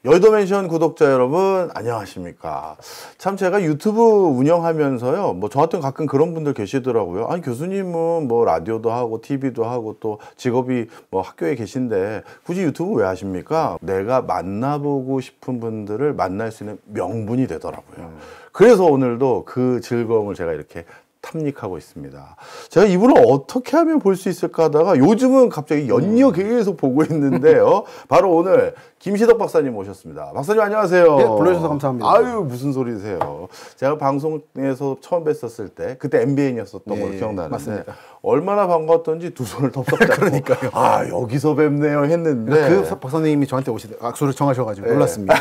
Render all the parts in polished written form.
여의도맨션 구독자 여러분 안녕하십니까. 참 제가 유튜브 운영하면서요, 뭐 저 같은 가끔 그런 분들 계시더라고요. 아니 교수님은 뭐 라디오도 하고 TV도 하고 또 직업이 뭐 학교에 계신데 굳이 유튜브 왜 하십니까? 내가 만나보고 싶은 분들을 만날 수 있는 명분이 되더라고요. 그래서 오늘도 그 즐거움을 제가 이렇게 탐닉하고 있습니다. 제가 이분을 어떻게 하면 볼 수 있을까 하다가 요즘은 갑자기 연이어 계속 보고 있는데요. 바로 오늘 김시덕 박사님 모셨습니다. 박사님 안녕하세요. 네, 불러주셔서 감사합니다. 아유, 무슨 소리세요. 제가 방송에서 처음 뵀었을 때 그때 MBN이었었던 걸로 기억나는데 맞습니다. 얼마나 반가웠던지 두 손을 덥석 잡고 그러니까요. 아, 여기서 뵙네요 했는데 그 박사님이 저한테 악수를 청하셔가지고 놀랐습니다.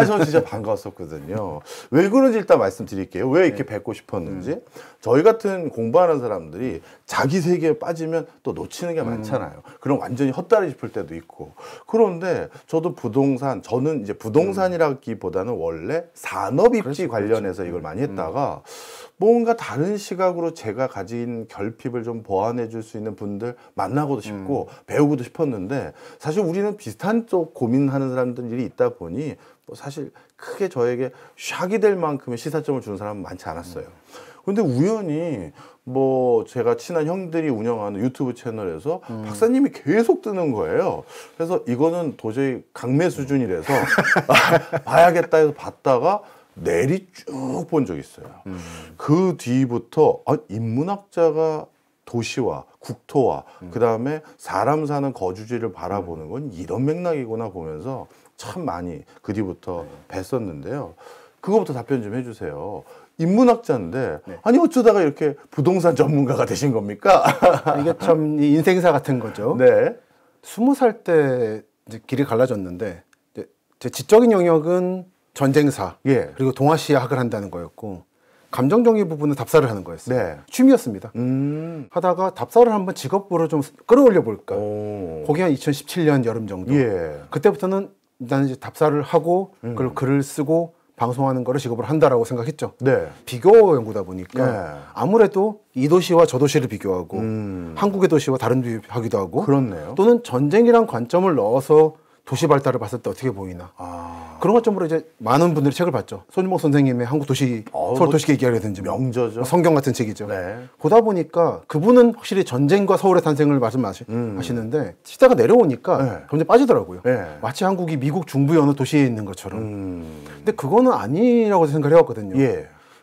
저는 진짜 반가웠었거든요. 왜 그런지 일단 말씀드릴게요. 왜 이렇게 뵙고 싶었는지. 저희 같은 공부하는 사람들이 자기 세계에 빠지면 또 놓치는 게 많잖아요. 그럼 완전히 헛다리 짚을 때도 있고. 그런데 저도 저는 이제 부동산이라기보다는 원래 산업입지 관련해서 이걸 많이 했다가 뭔가 다른 시각으로 제가 가진 결핍을 좀 보완해 줄 수 있는 분들 만나고도 싶고 배우고도 싶었는데, 사실 우리는 비슷한 쪽 고민하는 사람들이 있다 보니 뭐 사실 크게 저에게 샥이 될 만큼의 시사점을 주는 사람은 많지 않았어요. 근데 우연히 뭐 제가 친한 형들이 운영하는 유튜브 채널에서 박사님이 계속 뜨는 거예요. 그래서 이거는 도저히 강매 수준이라서 봐야겠다 해서 봤다가 내리 쭉 본 적이 있어요. 그 뒤부터 인문학자가 도시와 국토와 그 다음에 사람 사는 거주지를 바라보는 건 이런 맥락이구나 보면서 참 많이 그 뒤부터 뵀었는데요. 그거부터 답변 좀 해주세요. 인문학자인데 아니 어쩌다가 이렇게 부동산 전문가가 되신 겁니까? 이게 참 인생사 같은 거죠. 네. 20살 때 이제 길이 갈라졌는데 제 지적인 영역은 전쟁사 그리고 동아시아학을 한다는 거였고, 감정적인 부분은 답사를 하는 거였어요. 네. 취미였습니다. 하다가 답사를 한번 직업으로 좀 끌어올려 볼까. 거기 한 2017년 여름 정도. 그때부터는 나는 이제 답사를 하고 그리고 글을 쓰고 방송하는 거를 직업으로 한다라고 생각했죠. 비교 연구다 보니까 아무래도 이 도시와 저 도시를 비교하고 한국의 도시와 다른 비교하기도 하고, 그렇네요. 또는 전쟁이란 관점을 넣어서 도시 발달을 봤을 때 어떻게 보이나. 그런 관점으로 이제 많은 분들이 책을 봤죠. 손준목 선생님의 한국 도시, 서울 도시 계기라든지 명저죠. 성경 같은 책이죠. 보다 보니까 그분은 확실히 전쟁과 서울의 탄생을 말씀하시는데 시대가 내려오니까 점점 빠지더라고요. 마치 한국이 미국 중부의 어느 도시에 있는 것처럼. 근데 그거는 아니라고 생각을 해왔거든요.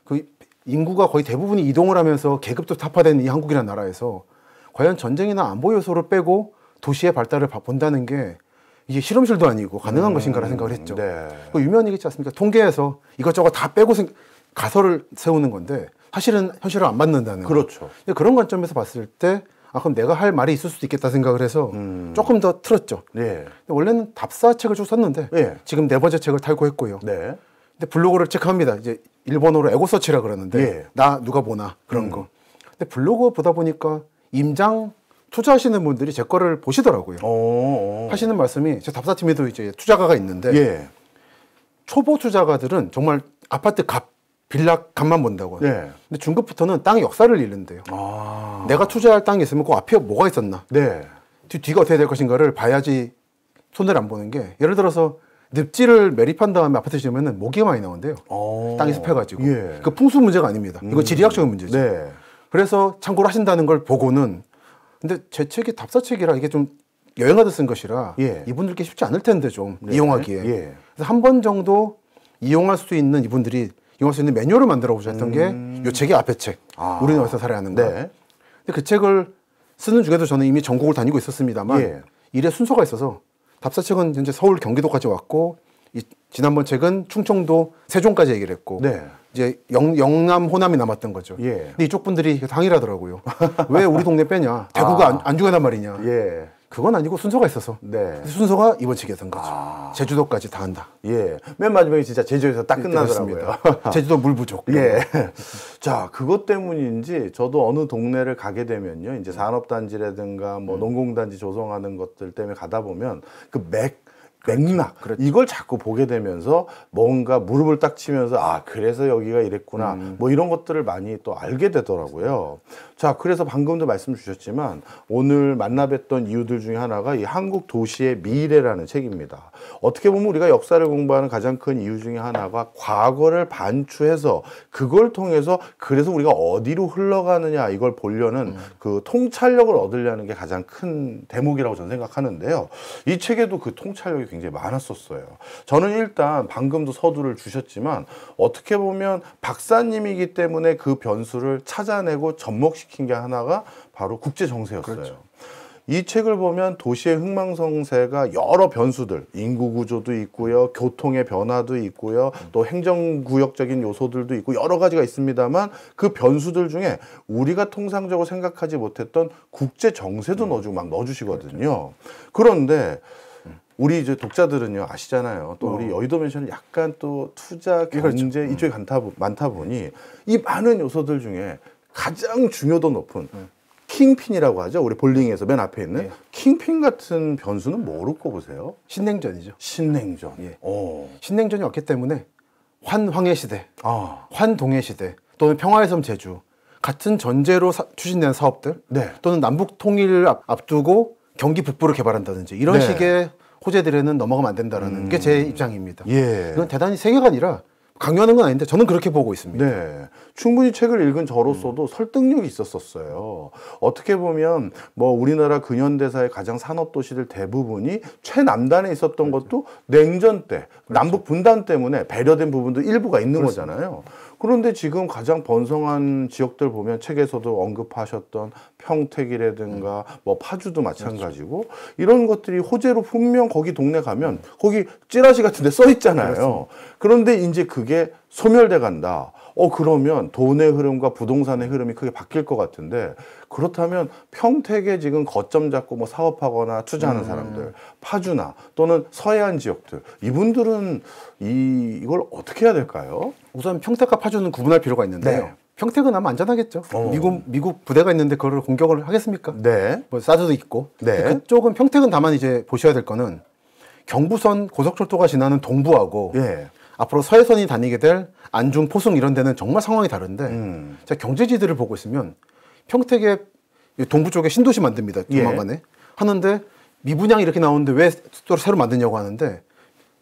그 인구가 거의 대부분이 이동을 하면서 계급도 타파된 이 한국이라는 나라에서 과연 전쟁이나 안보 요소를 빼고 도시의 발달을 본다는 게 이게 실험실도 아니고 가능한 것인가라 생각을 했죠. 그 유명한 얘기 있지 않습니까? 통계에서 이것저것 다 빼고 가설을 세우는 건데 사실은 현실을 안 맞는다는. 그렇죠. 근데 그런 관점에서 봤을 때 그럼 내가 할 말이 있을 수도 있겠다 생각을 해서 조금 더 틀었죠. 근데 원래는 답사책을 쭉 썼는데 지금 4번째 책을 탈고했고요. 근데 블로그를 체크합니다. 이제 일본어로 에고서치라 그러는데 나 누가 보나 그런 거. 근데 블로그 보다 보니까 임장 투자하시는 분들이 제 거를 보시더라고요. 하시는 말씀이, 제 답사팀에도 이제 투자가가 있는데 초보 투자가들은 정말 아파트 값, 빌라 값만 본다고. 근데 중급부터는 땅의 역사를 읽는데요. 내가 투자할 땅이 있으면 그 앞에 뭐가 있었나, 뒤가 어떻게 될 것인가를 봐야지 손해를 안 보는 게, 예를 들어서 늪지를 매립한 다음에 아파트 지으면 모기가 많이 나온대요. 땅이 습해가지고. 그 풍수 문제가 아닙니다. 이거 지리학적인 문제죠. 그래서 참고를 하신다는 걸 보고는, 근데 제 책이 답사책이라 이게 좀 여행하듯 쓴 것이라 이분들께 쉽지 않을 텐데 좀 이용하기에. 그래서 한 번 정도 이용할 수 있는, 이분들이 이용할 수 있는 매뉴얼을 만들어 보셨던 게 이 책이 앞에 책, 우리는 어디서 살아야 하는가. 근데 그 책을 쓰는 중에도 저는 이미 전국을 다니고 있었습니다만 일의 순서가 있어서 답사책은 현재 서울 경기도까지 왔고, 지난번 책은 충청도 세종까지 얘기를 했고 이제 영남 호남이 남았던 거죠. 근데 이쪽 분들이 항의를 하더라고요. 왜 우리 동네 빼냐, 대구가 안 중요하단 말이냐. 그건 아니고 순서가 있어서. 순서가 이번 책이었던 거죠. 제주도까지 다 한다. 맨 마지막에 진짜 제주에서 딱 끝나더라고요. 제주도 물 부족. 자, 그것 때문인지 저도 어느 동네를 가게 되면요, 이제 산업단지라든가 뭐 농공단지 조성하는 것들 때문에 가다 보면 맥락 이걸 자꾸 보게 되면서 뭔가 무릎을 딱 치면서 아 그래서 여기가 이랬구나 뭐 이런 것들을 많이 또 알게 되더라고요. 자, 그래서 방금도 말씀 주셨지만 오늘 만나뵀던 이유들 중에 하나가 이 한국 도시의 미래라는 책입니다. 어떻게 보면 우리가 역사를 공부하는 가장 큰 이유 중에 하나가 과거를 반추해서 그걸 통해서 그래서 우리가 어디로 흘러가느냐 이걸 보려는 그 통찰력을 얻으려는 게 가장 큰 대목이라고 저는 생각하는데요. 이 책에도 그 통찰력이 굉장히 많았었어요. 저는 일단 방금도 서두를 주셨지만 어떻게 보면 박사님이기 때문에 그 변수를 찾아내고 접목시킨 게 하나가 바로 국제 정세였어요. 그렇죠. 이 책을 보면 도시의 흥망성쇠가 여러 변수들, 인구 구조도 있고요, 교통의 변화도 있고요, 또 행정구역적인 요소들도 있고 여러 가지가 있습니다만 그 변수들 중에 우리가 통상적으로 생각하지 못했던 국제 정세도 막 넣어주시거든요. 그런데 우리 이제 독자들은요 아시잖아요. 또 우리 여의도 멘션은 약간 또 투자, 경제 이쪽에 많다 보니 이 많은 요소들 중에 가장 중요도 높은 킹핀이라고 하죠. 우리 볼링에서 맨 앞에 있는 킹핀 같은 변수는 뭐로 꼽으세요? 신냉전이죠. 신냉전. 신냉전이 왔기 때문에 환황해 시대, 환동해 시대 또는 평화의 섬 제주 같은 전제로 추진된 사업들 또는 남북 통일을 앞두고 경기 북부를 개발한다든지 이런 식의 호재들에는 넘어가면 안 된다는 게 제 입장입니다. 이건 대단히 세계관이라 강요하는 건 아닌데 저는 그렇게 보고 있습니다. 네, 충분히 책을 읽은 저로서도 설득력이 있었어요. 어떻게 보면 뭐 우리나라 근현대사의 가장 산업도시들 대부분이 최남단에 있었던 것도 냉전 때 남북 분단 때문에 배려된 부분도 일부가 있는 거잖아요. 그런데 지금 가장 번성한 지역들 보면 책에서도 언급하셨던 평택이라든가 뭐 파주도 마찬가지고 이런 것들이 호재로 분명 거기 동네 가면 거기 찌라시 같은 데 써 있잖아요. 그런데 이제 그게 소멸돼 간다. 그러면 돈의 흐름과 부동산의 흐름이 크게 바뀔 것 같은데 그렇다면 평택에 지금 거점 잡고 뭐 사업하거나 투자하는 사람들, 파주나 또는 서해안 지역들 이분들은 이걸 어떻게 해야 될까요? 우선 평택과 파주는 구분할 필요가 있는데요. 평택은 아마 안전하겠죠. 미국 부대가 있는데 그걸 공격을 하겠습니까? 뭐 사드도 있고. 그쪽은 평택은 다만 이제 보셔야 될 거는 경부선 고속철도가 지나는 동부하고 앞으로 서해선이 다니게 될 안중, 포승 이런 데는 정말 상황이 다른데 제가 경제지들을 보고 있으면 평택의 동부 쪽에 신도시 만듭니다. 조만간에. 하는데 미분양 이렇게 나오는데 왜 또 새로 만드냐고 하는데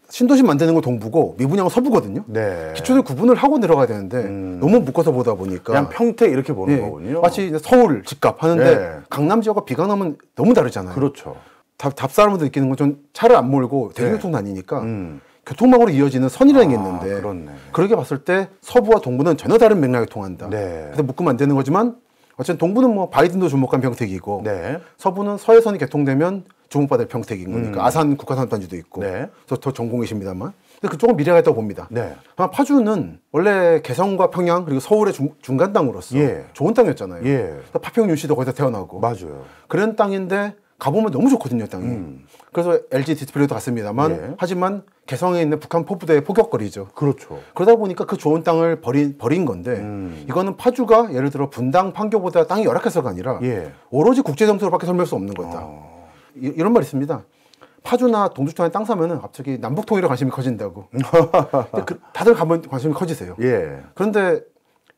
신도시 만드는 건 동부고 미분양은 서부거든요. 기초를 구분을 하고 내려가야 되는데 너무 묶어서 보다 보니까 그냥 평택 이렇게 보는 거군요. 마치 서울 집값 하는데 강남 지역과 비강남은 너무 다르잖아요. 그렇죠. 답 사람들 느끼는 건 좀 차를 안 몰고 대중교통 다니니까 교통망으로 이어지는 선이라는 게 있는데 그렇게 봤을 때 서부와 동부는 전혀 다른 맥락을 통한다. 그래서 묶으면 안 되는 거지만 어쨌든 동부는 뭐 바이든도 주목한 평택이고 서부는 서해선이 개통되면 주목받을 평택인 거니까 아산 국가산업단지도 있고 그래서 더 전공이십니다만 근데 그쪽은 미래가 있다고 봅니다. 아마 파주는 원래 개성과 평양 그리고 서울의 중간 땅으로서 좋은 땅이었잖아요. 파평윤 씨도 거기서 태어나고 그런 땅인데 가보면 너무 좋거든요, 땅이. 그래서 LG 디스플레이도 갔습니다만 하지만 개성에 있는 북한 포부대의 포격거리죠. 그러다 보니까 그 좋은 땅을 버린 건데 이거는 파주가 예를 들어 분당 판교보다 땅이 열악해서가 아니라 오로지 국제정세로밖에 설명할 수 없는 거다. 이런 말이 있습니다. 파주나 동두천에 땅 사면은 갑자기 남북통일에 관심이 커진다고. 다들 가면 관심이 커지세요. 그런데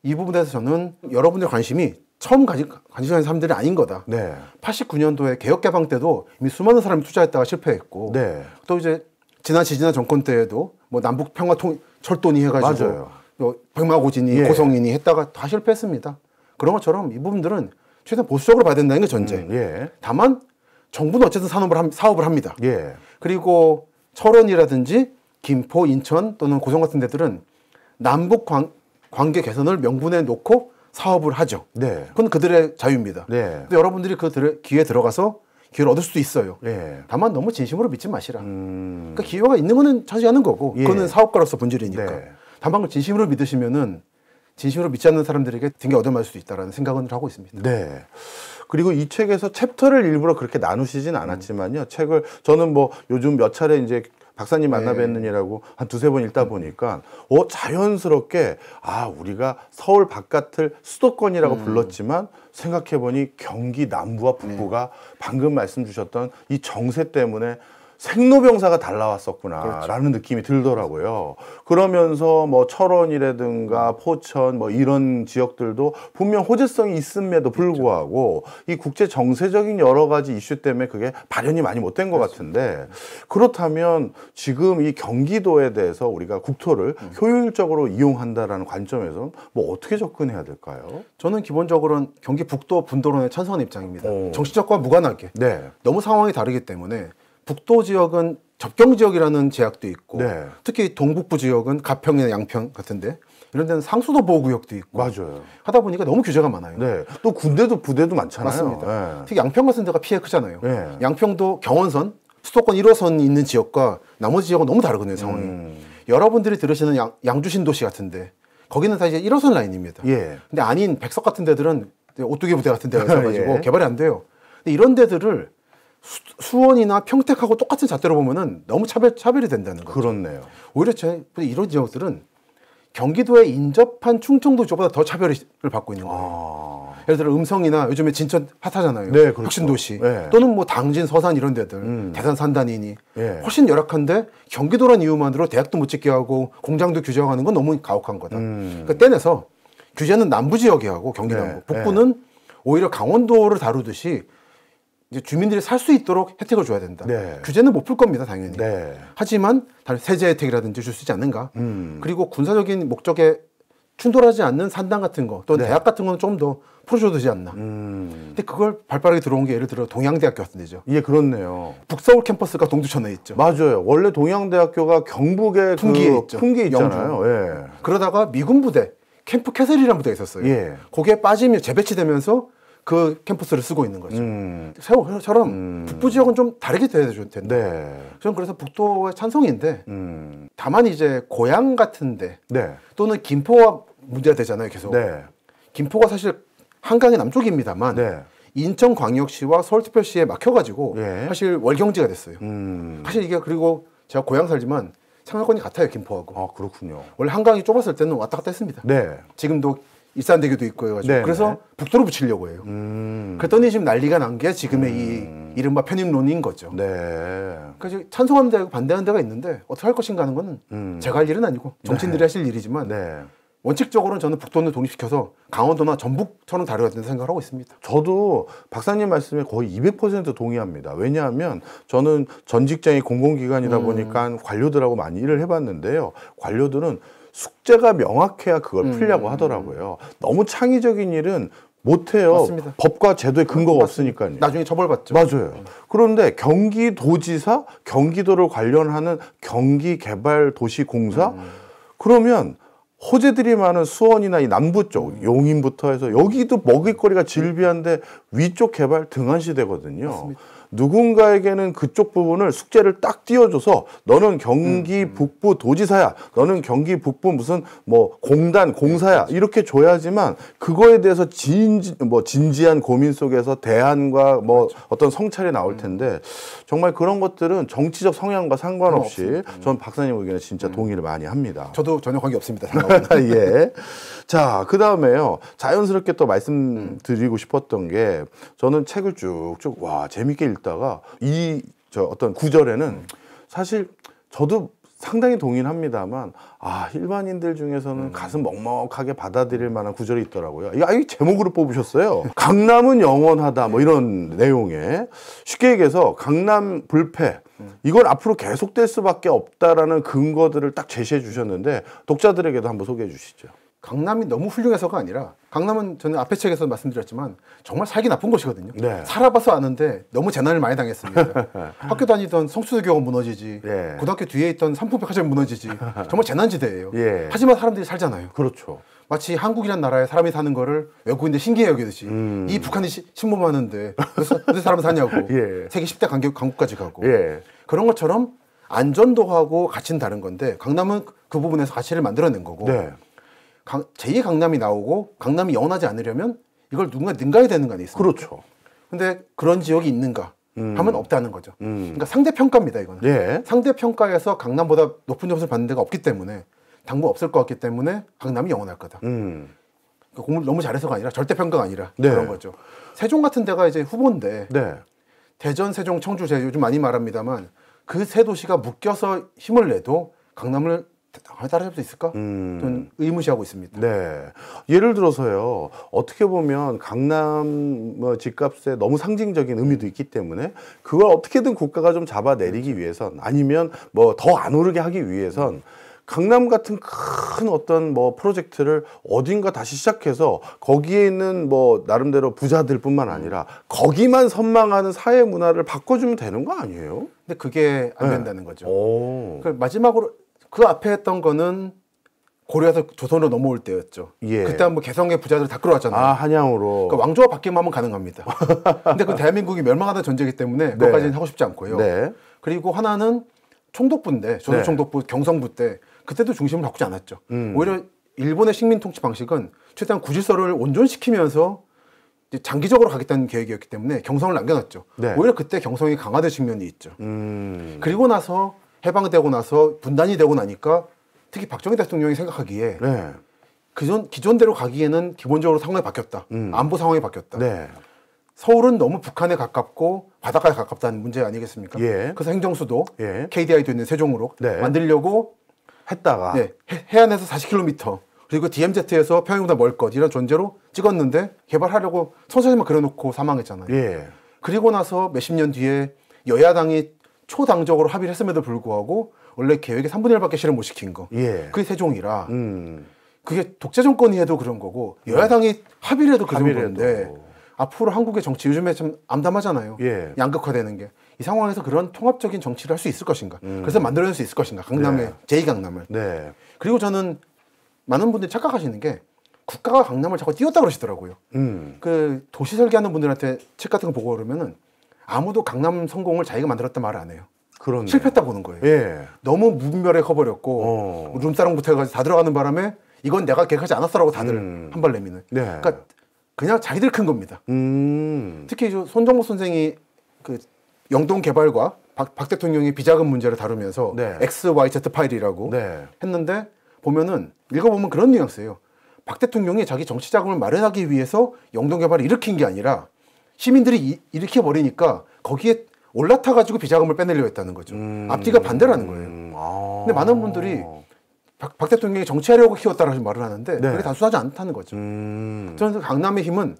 이 부분에서 저는 여러분들의 관심이 처음 관심하는 사람들이 아닌 거다. 89년도에 개혁개방 때도 이미 수많은 사람이 투자했다가 실패했고 또 이제 지난 정권 때에도 뭐 남북 평화 철도니 해가지고 백마고진이 고성인이 했다가 다 실패했습니다. 그런 것처럼 이 부분들은 최대한 보수적으로 봐야 된다는 게 전제. 다만 정부는 어쨌든 사업을 합니다. 그리고 철원이라든지 김포, 인천 또는 고성 같은 데들은 남북 관계 개선을 명분에 놓고 사업을 하죠. 그건 그들의 자유입니다. 근데 여러분들이 그 기회에 들어가서 기회를 얻을 수도 있어요. 다만 너무 진심으로 믿지 마시라. 그러니까 기회가 있는 거는 차지하는 거고 그거는 사업가로서 본질이니까. 다만 그걸 진심으로 믿으시면은 진심으로 믿지 않는 사람들에게 등에 얻어맞을 수도 있다라는 생각은 하고 있습니다. 그리고 이 책에서 챕터를 일부러 그렇게 나누시진 않았지만요. 책을 저는 뭐 요즘 몇 차례 이제 박사님 만나 뵙느니라고 한 두세 번 읽다 보니까 자연스럽게 우리가 서울 바깥을 수도권이라고 불렀지만 생각해보니 경기 남부와 북부가 방금 말씀 주셨던 이 정세 때문에 생로병사가 달라왔었구나라는 그렇죠. 느낌이 들더라고요. 그러면서 뭐 철원이라든가 포천 뭐 이런 지역들도 분명 호재성이 있음에도 불구하고 이 국제 정세적인 여러 가지 이슈 때문에 그게 발현이 많이 못된 것 같은데, 그렇다면 지금 이 경기도에 대해서 우리가 국토를 효율적으로 이용한다라는 관점에서 뭐 어떻게 접근해야 될까요? 저는 기본적으로는 경기 북도 분도론에 찬성하는 입장입니다. 정치적과 무관하게. 네. 너무 상황이 다르기 때문에 북도 지역은 접경 지역이라는 제약도 있고, 네. 특히 동북부 지역은 가평이나 양평 같은데 이런 데는 상수도 보호구역도 있고, 맞아요. 하다 보니까 너무 규제가 많아요. 네. 또 군대도 부대도 많잖아요. 맞습니다. 네. 특히 양평 같은 데가 피해 크잖아요. 네. 양평도 경원선, 수도권 1호선이 있는 지역과 나머지 지역은 너무 다르거든요, 상황이. 여러분들이 들으시는 양주 신도시 같은데 거기는 다 이제 1호선 라인입니다. 예. 근데 아닌 백석 같은 데들은 오뚜기 부대 같은 데가 있어가지고 예. 개발이 안 돼요. 근데 이런 데들을 수원이나 평택하고 똑같은 잣대로 보면은 너무 차별이 된다는 거죠. 그렇네요. 오히려 이런 지역들은 경기도에 인접한 충청도 지역보다 더 차별을 받고 있는 거예요. 예를 들어 음성이나 요즘에 진천 핫하잖아요. 네, 그렇죠. 혁신도시 네. 또는 뭐 당진, 서산 이런 데들 대산 산단이니 네. 훨씬 열악한데 경기도란 이유만으로 대학도 못 짓게 하고 공장도 규정하는 건 너무 가혹한 거다. 그러니까 떼내서 규제는 남부 지역에 하고 경기 남부, 네. 북부는 오히려 강원도를 다루듯이 이제 주민들이 살 수 있도록 혜택을 줘야 된다. 네. 규제는 못 풀 겁니다, 당연히. 네. 하지만 세제 혜택이라든지 줄 수 있지 않는가. 그리고 군사적인 목적에 충돌하지 않는 산당 같은 거, 또 네. 대학 같은 거는 좀 더 풀어줘도 되지 않나. 근데 그걸 발빠르게 들어온 게 예를 들어 동양대학교 같은 데죠. 예, 그렇네요. 북서울 캠퍼스가 동두천에 있죠. 맞아요. 원래 동양대학교가 경북의 풍기에 있죠. 풍기에 있잖아요. 예. 그러다가 미군 부대, 캠프 캐슬이라는 부대가 있었어요. 예. 거기에 빠지면 재배치되면서 그 캠퍼스를 쓰고 있는 거죠. 세월처럼 북부 지역은 좀 다르게 돼야 된다. 네. 저는 그래서 북도의 찬성인데 다만 이제 고향 같은데 네. 또는 김포가 문제가 되잖아요. 계속. 네. 김포가 사실 한강의 남쪽입니다만 네. 인천광역시와 서울특별시에 막혀가지고 예. 사실 월경지가 됐어요. 사실 이게 그리고 제가 고향 살지만 생활권이 같아요. 김포하고. 아 그렇군요. 원래 한강이 좁았을 때는 왔다 갔다 했습니다. 네. 지금도 일산대교도 있고 해가지고 네, 그래서 네. 북도로 붙이려고 해요. 그랬더니 지금 난리가 난 게 지금의 이 이른바 편입론인 거죠. 네. 그래서 찬성하는 데하고 반대하는 데가 있는데 어떻게 할 것인가 하는 거는 제가 할 일은 아니고 정치인들이 네. 하실 일이지만 네. 원칙적으로는 저는 북도는 독립시켜서 강원도나 전북처럼 다뤄야 된다고 생각하고 있습니다. 저도 박사님 말씀에 거의 200% 동의합니다. 왜냐하면 저는 전 직장이 공공기관이다 보니까 관료들하고 많이 일을 해봤는데요. 관료들은 숙제가 명확해야 그걸 풀려고 하더라고요. 너무 창의적인 일은 못해요. 맞습니다. 법과 제도에 근거가 없으니까요. 나중에 처벌받죠. 맞아요. 그런데 경기도지사, 경기도를 관련하는 경기개발도시공사 그러면 호재들이 많은 수원이나 이 남부 쪽 용인부터 해서 여기도 먹을거리가 질비한데 위쪽 개발 등한시되거든요. 맞습니다. 누군가에게는 그쪽 부분을 숙제를 딱 띄워줘서 너는 경기 북부 도지사야, 너는 경기 북부 무슨 뭐 공단 공사야 이렇게 줘야지만 그거에 대해서 진지한 고민 속에서 대안과 뭐 어떤 성찰이 나올 텐데 정말 그런 것들은 정치적 성향과 상관없이 전 박사님 의견에 진짜 동의를 많이 합니다. 저도 전혀 관계 없습니다. 예. 자, 그 다음에요. 자연스럽게 또 말씀드리고 싶었던 게 저는 책을 쭉쭉 와 재밌게 읽다가 어떤 구절에는 사실 저도 상당히 동의는 합니다만 일반인들 중에서는 가슴 먹먹하게 받아들일 만한 구절이 있더라고요. 이 제목으로 뽑으셨어요. 강남은 영원하다 뭐 이런 내용에 쉽게 얘기해서 강남 불패 이건 앞으로 계속될 수밖에 없다라는 근거들을 딱 제시해 주셨는데 독자들에게도 한번 소개해 주시죠. 강남이 너무 훌륭해서가 아니라 강남은 저는 앞에 책에서 말씀드렸지만 정말 살기 나쁜 곳이거든요. 네. 살아봐서 아는데 너무 재난을 많이 당했습니다. 학교 다니던 성수대교가 무너지지 예. 고등학교 뒤에 있던 삼풍백화점이 무너지지 정말 재난지대예요. 예. 하지만 사람들이 살잖아요. 그렇죠. 마치 한국이란 나라에 사람이 사는 거를 외국인들 신기해 여기듯이 이 북한이 침범하는데 어디 사람이 사냐고 예. 세계 10대 강국까지 가고 예. 그런 것처럼 안전도하고 가치는 다른 건데 강남은 그 부분에서 가치를 만들어낸 거고 네. 제2 강남이 나오고 강남이 영원하지 않으려면 이걸 누군가 능가해야 되는 거 아니겠습니까? 그렇죠. 근데 그런 지역이 있는가 하면 없다는 거죠. 그러니까 상대평가입니다, 이거는. 예. 상대평가에서 강남보다 높은 점수를 받는 데가 없기 때문에 당분 없을 것 같기 때문에 강남이 영원할 거다. 그러니까 공부를 너무 잘해서가 아니라 절대평가가 아니라 네. 그런 거죠. 세종 같은 데가 이제 후보인데 네. 대전, 세종, 청주, 제가 요즘 많이 말합니다만 그 세 도시가 묶여서 힘을 내도 강남을 따라잡을 수 있을까? 저는 의무시하고 있습니다. 네. 예를 들어서요, 어떻게 보면 강남 집값에 너무 상징적인 의미도 있기 때문에 그걸 어떻게든 국가가 좀 잡아내리기 위해선, 아니면 뭐 더 안 오르게 하기 위해선 강남 같은 큰 어떤 뭐 프로젝트를 어딘가 다시 시작해서 거기에 있는 뭐 나름대로 부자들뿐만 아니라 거기만 선망하는 사회 문화를 바꿔주면 되는 거 아니에요? 근데 그게 안 된다는 거죠. 그 마지막으로 그 앞에 했던 거는 고려에서 조선으로 넘어올 때였죠. 그때 한번 개성의 부자들 다 끌어왔잖아요. 한양으로. 그러니까 왕조가 바뀌면 하면 가능합니다. 근데 그 대한민국이 멸망하는 전제이기 때문에 그것까지는 하고 싶지 않고요. 그리고 하나는 총독부인데, 조선 총독부 경성부 때 그때도 중심을 바꾸지 않았죠. 오히려 일본의 식민 통치 방식은 최대한 구질서를 온전시키면서 이제 장기적으로 가겠다는 계획이었기 때문에 경성을 남겨놨죠. 오히려 그때 경성이 강화된 측면이 있죠. 그리고 나서 해방되고 나서 분단이 되고 나니까 특히 박정희 대통령이 생각하기에 기존대로 가기에는 기본적으로 상황이 바뀌었다. 안보 상황이 바뀌었다. 서울은 너무 북한에 가깝고 바닷가에 가깝다는 문제 아니겠습니까? 그래서 행정수도 KDI도 있는 세종으로 만들려고 했다가 해안에서 40km 그리고 DMZ에서 평양보다 멀 것 이런 존재로 찍었는데 개발하려고 선사진만 그려놓고 사망했잖아요. 그리고 나서 몇십 년 뒤에 여야당이 초당적으로 합의를 했음에도 불구하고 원래 계획의 3분의 1밖에 실현 못 시킨 거. 그게 세종이라. 그게 독재 정권이 해도 그런 거고 여야당이 합의를 해도 그 정도인데 앞으로 한국의 정치 요즘에 좀 암담하잖아요. 양극화되는 게. 이 상황에서 그런 통합적인 정치를 할 수 있을 것인가. 그래서 만들어낼 수 있을 것인가. 강남의 제2강남을. 그리고 저는 많은 분들이 착각하시는 게 국가가 강남을 자꾸 띄웠다 그러시더라고요. 그 도시 설계하는 분들한테 책 같은 거 보고 그러면은 아무도 강남 성공을 자기가 만들었다 말을 안 해요. 그렇네요. 실패했다고 보는 거예요. 너무 무분별하게 커버렸고 룸사롱부터 해가지고 다 들어가는 바람에 이건 내가 계획하지 않았어라고 다들 한 발 내미는. 그러니까 그냥 자기들 큰 겁니다. 특히 손정모 선생이 그 영동 개발과 박 대통령이 비자금 문제를 다루면서 XYZ 파일이라고 했는데 보면은 읽어보면 그런 뉘앙스예요. 박 대통령이 자기 정치 자금을 마련하기 위해서 영동 개발을 일으킨 게 아니라 시민들이 일으켜버리니까 거기에 올라타가지고 비자금을 빼내려고 했다는 거죠. 앞뒤가 반대라는 거예요. 근데 많은 분들이 박 대통령이 정치하려고 키웠다라는 말을 하는데 그게 단순하지 않다는 거죠. 저는 강남의 힘은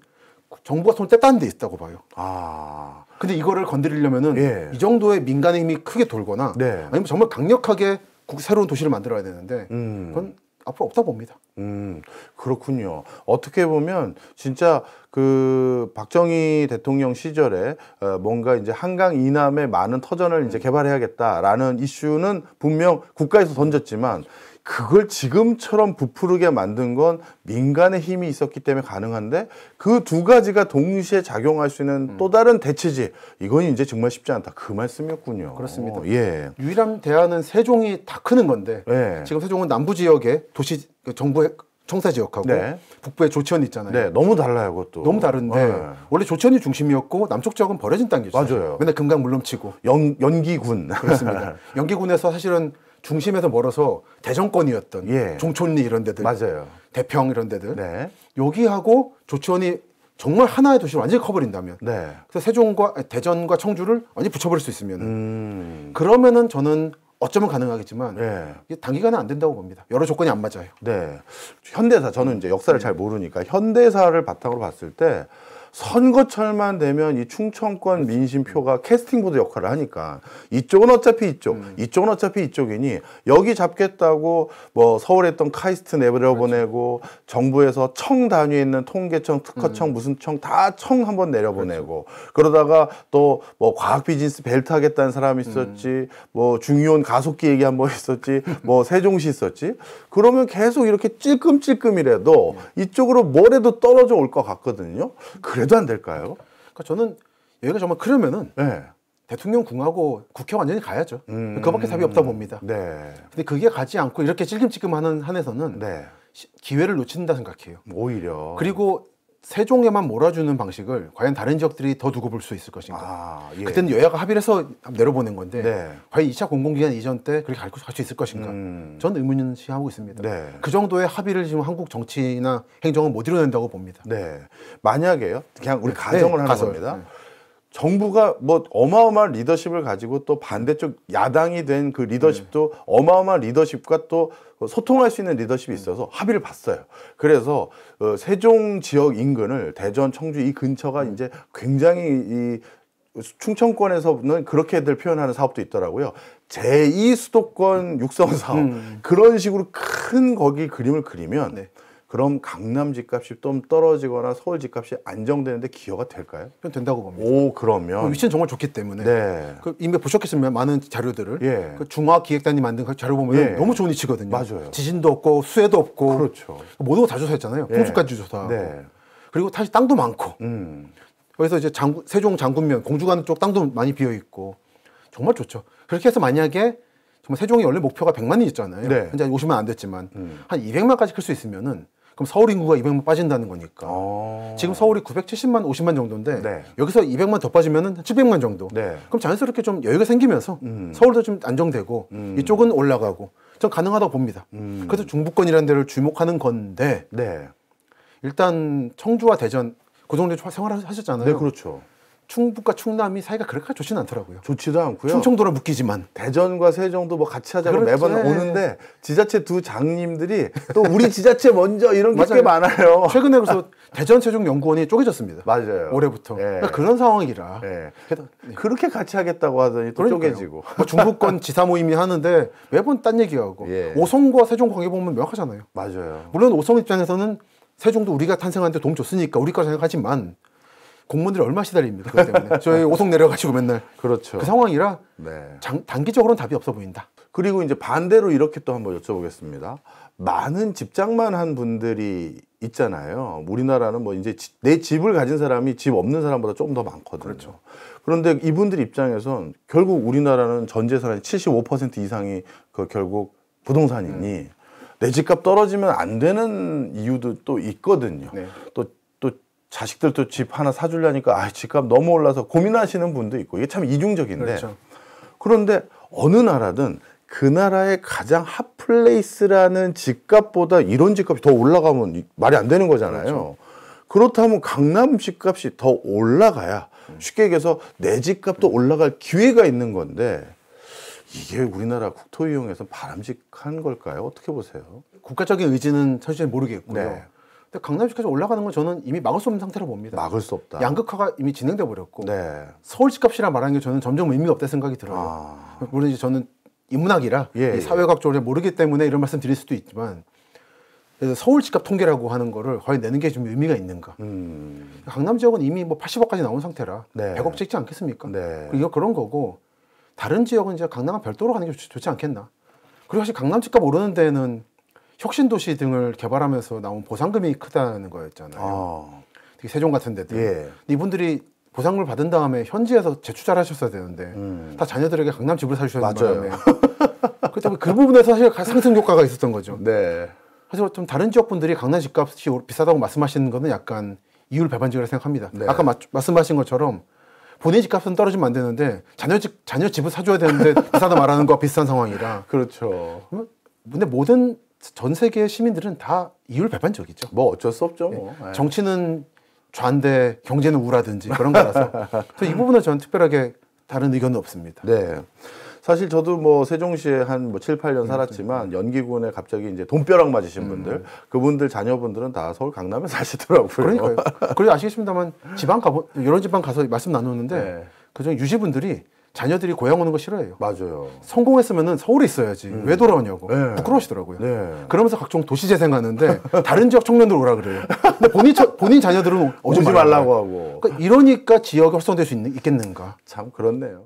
정부가 손을 뗐다는 데 있다고 봐요. 근데 이거를 건드리려면은 이 정도의 민간의 힘이 크게 돌거나 아니면 정말 강력하게 새로운 도시를 만들어야 되는데 그건 앞으로 없다 봅니다. 그렇군요. 어떻게 보면 진짜 그 박정희 대통령 시절에 뭔가 이제 한강 이남에 많은 터전을 이제 개발해야겠다라는 이슈는 분명 국가에서 던졌지만 그걸 지금처럼 부풀게 만든 건 민간의 힘이 있었기 때문에 가능한데 그 두 가지가 동시에 작용할 수 있는 또 다른 대체지 이건 이제 정말 쉽지 않다 그 말씀이었군요. 그렇습니다. 유일한 대안은 세종이 다 크는 건데 지금 세종은 남부 지역의 도시 정부의 청사 지역하고 북부에 조치원 있잖아요. 너무 달라요, 그것도. 너무 다른데 원래 조치원이 중심이었고 남쪽 지역은 버려진 땅이죠. 맞아요. 맨날 금강 물넘치고 연기군. 그렇습니다. 연기군에서 사실은 중심에서 멀어서 대정권이었던 종촌리 이런 데들, 대평 이런 데들 여기하고 조치원이 정말 하나의 도시를 완전히 커버린다면 그래서 세종과 대전과 청주를 완전히 붙여버릴 수 있으면 그러면은 저는 어쩌면 가능하겠지만 이게 단기간에 안 된다고 봅니다. 여러 조건이 안 맞아요. 현대사 저는 이제 역사를 잘 모르니까 현대사를 바탕으로 봤을 때 선거철만 되면 이 충청권 민심표가 캐스팅보드 역할을 하니까 이쪽은 어차피 이쪽, 이쪽은 어차피 이쪽이니 여기 잡겠다고 뭐 서울에 있던 카이스트 내려보내고 정부에서 청 단위에 있는 통계청, 특허청, 무슨 청 다 청 한번 내려보내고 그러다가 또 뭐 과학 비즈니스 벨트 하겠다는 사람이 있었지 뭐 중의원 가속기 얘기 한번 있었지 뭐 세종시 있었지 그러면 계속 이렇게 찔끔찔끔이라도 이쪽으로 뭐래도 떨어져 올 것 같거든요. 그래도 안 될까요? 그러니까 저는 여기가 정말 크려면은 대통령 궁하고 국회 완전히 가야죠. 그거밖에 답이 없다 봅니다. 근데 그게 가지 않고 이렇게 찔끔찔끔하는 한에서는 기회를 놓친다 생각해요. 오히려. 그리고 세종에만 몰아주는 방식을 과연 다른 지역들이 더 두고 볼 수 있을 것인가. 그때는 여야가 합의를 해서 내려보낸 건데 과연 2차 공공기관 이전 때 그렇게 갈 수 있을 것인가. 전 의문시하고 있습니다. 그 정도의 합의를 지금 한국 정치나 행정은 못 이뤄낸다고 봅니다. 만약에요. 그냥 우리 가정을 하는 겁니다. 정부가 뭐 어마어마한 리더십을 가지고 또 반대쪽 야당이 된 그 리더십도 어마어마한 리더십과 또 소통할 수 있는 리더십이 있어서 합의를 봤어요. 그래서 세종 지역 인근을 대전, 청주 이 근처가 이제 굉장히 이 충청권에서는 그렇게들 표현하는 사업도 있더라고요. 제2 수도권 육성 사업 그런 식으로 큰 거기 그림을 그리면 네. 그럼 강남 집값이 좀 떨어지거나 서울 집값이 안정되는데 기여가 될까요? 된다고 봅니다. 오, 그러면 위치는 정말 좋기 때문에 네. 그 이미 보셨겠지만 많은 자료들을 예. 그 중화기획단이 만든 그 자료 보면 예. 너무 좋은 위치거든요. 맞아요. 지진도 없고 수해도 없고 그렇죠. 모든 거 다 조사했잖아요. 예. 풍수까지 조사하고 네. 그리고 사실 땅도 많고 그래서 이제 세종 장군면 공주 가는 쪽 땅도 많이 비어 있고 정말 좋죠. 그렇게 해서 만약에 정말 세종이 원래 목표가 100만이 있잖아요. 네. 현재 50만 안 됐지만 한 200만까지 클 수 있으면은 그럼 서울 인구가 200만 빠진다는 거니까. 지금 서울이 970만, 50만 정도인데 네. 여기서 200만 더 빠지면은 700만 정도. 네. 그럼 자연스럽게 좀 여유가 생기면서 서울도 좀 안정되고 이쪽은 올라가고 전 가능하다고 봅니다. 그래서 중부권이라는 데를 주목하는 건데 네. 일단 청주와 대전 그 정도 생활하셨잖아요. 네, 그렇죠. 충북과 충남이 사이가 그렇게 좋지는 않더라고요. 좋지도 않고요. 충청도랑 묶이지만 대전과 세종도 뭐 같이 하자고 그렇지. 매번 오는데 지자체 두 장님들이 또 우리 지자체 먼저 이런 게 꽤 많아요. 최근에 그래서 대전 세종 연구원이 쪼개졌습니다. 맞아요. 올해부터. 네. 그러니까 그런 상황이라. 네. 그렇게 같이 하겠다고 하더니 또 그러니까요. 쪼개지고. 뭐 중부권 지사 모임이 하는데 매번 딴 얘기하고 예. 오송과 세종 관계 보면 명확하잖아요. 맞아요. 물론 오송 입장에서는 세종도 우리가 탄생하는데 도움 줬으니까 우리 거 생각하지만 공무원들이 얼마 시달립니다. 그것 때문에. 저희 오송 내려가지고 맨날. 그렇죠. 그 상황이라 네. 단기적으로는 답이 없어 보인다. 그리고 이제 반대로 이렇게 또 한번 여쭤보겠습니다. 많은 집장만 한 분들이 있잖아요. 우리나라는 뭐 이제 내 집을 가진 사람이 집 없는 사람보다 조금 더 많거든요. 그렇죠. 그런데 이분들 입장에선 결국 우리나라는 전 재산의 75% 이상이 그 결국 부동산이니 내 집값 떨어지면 안 되는 이유도 또 있거든요. 네. 또 자식들도 집 하나 사주려니까 집값 너무 올라서 고민하시는 분도 있고 이게 참 이중적인데 그렇죠. 그런데 어느 나라든 그 나라의 가장 핫플레이스라는 집값보다 이런 집값이 더 올라가면 말이 안 되는 거잖아요. 그렇죠. 그렇다면 강남 집값이 더 올라가야 쉽게 얘기해서 내 집값도 올라갈 기회가 있는 건데 이게 우리나라 국토 이용에서 바람직한 걸까요? 어떻게 보세요? 국가적인 의지는 사실 모르겠고요. 네. 근데 강남 집값이 올라가는 건 저는 이미 막을 수 없는 상태로 봅니다. 막을 수 없다. 양극화가 이미 진행돼 버렸고 네. 서울 집값이라 말하는 게 저는 점점 의미가 없다 생각이 들어요. 물론 이제 저는 인문학이라 이 사회과학 쪽을 모르기 때문에 이런 말씀 드릴 수도 있지만 그래서 서울 집값 통계라고 하는 거를 과연 내는 게 좀 의미가 있는가. 강남 지역은 이미 뭐 80억까지 나온 상태라 네. 100억 찍지 않겠습니까? 네. 이거 그런 거고 다른 지역은 이제 강남과 별도로 가는 게 좋지 않겠나. 그리고 사실 강남 집값 오르는 데는 혁신도시 등을 개발하면서 나온 보상금이 크다는 거였잖아요. 특히 세종 같은 데들. 예. 이분들이 보상을 받은 다음에 현지에서 재투자를 하셨어야 되는데 다 자녀들에게 강남 집을 사주셔야 되는 바람에 그렇다면 그 부분에서 사실 상승 효과가 있었던 거죠. 네. 사실 좀 다른 지역 분들이 강남 집값이 비싸다고 말씀하시는 거는 약간 이율 배반적이라고 생각합니다. 네. 아까 말씀하신 것처럼 본인 집값은 떨어지면 안 되는데 자녀 집을 사줘야 되는데 비싸다 말하는 거와 비슷한 상황이라. 그렇죠. 근데 모든 전 세계 시민들은 다 이율 배반적이죠. 뭐 어쩔 수 없죠. 뭐. 네. 정치는 좌인데 경제는 우라든지 그런 거라서 이 부분은 저는 특별하게 다른 의견은 없습니다. 네. 사실 저도 뭐 세종시에 한 뭐 7, 8년 살았지만 연기군에 갑자기 이제 돈벼락 맞으신 분들, 그분들 자녀분들은 다 서울 강남에 사시더라고요. 그러니까요. 그리고 아시겠습니다만 여러 지방 가서 말씀 나누는데 네. 그중에 유지분들이 자녀들이 고향 오는 거 싫어해요. 맞아요. 성공했으면은 서울에 있어야지. 왜 돌아오냐고. 네. 부끄러우시더라고요. 네. 그러면서 각종 도시 재생하는데 다른 지역 청년들 오라 그래요. 근데 본인 자녀들은 오지 말라고 하고. 그러니까 이러니까 지역이 활성화될 수 있겠는가. 참 그렇네요.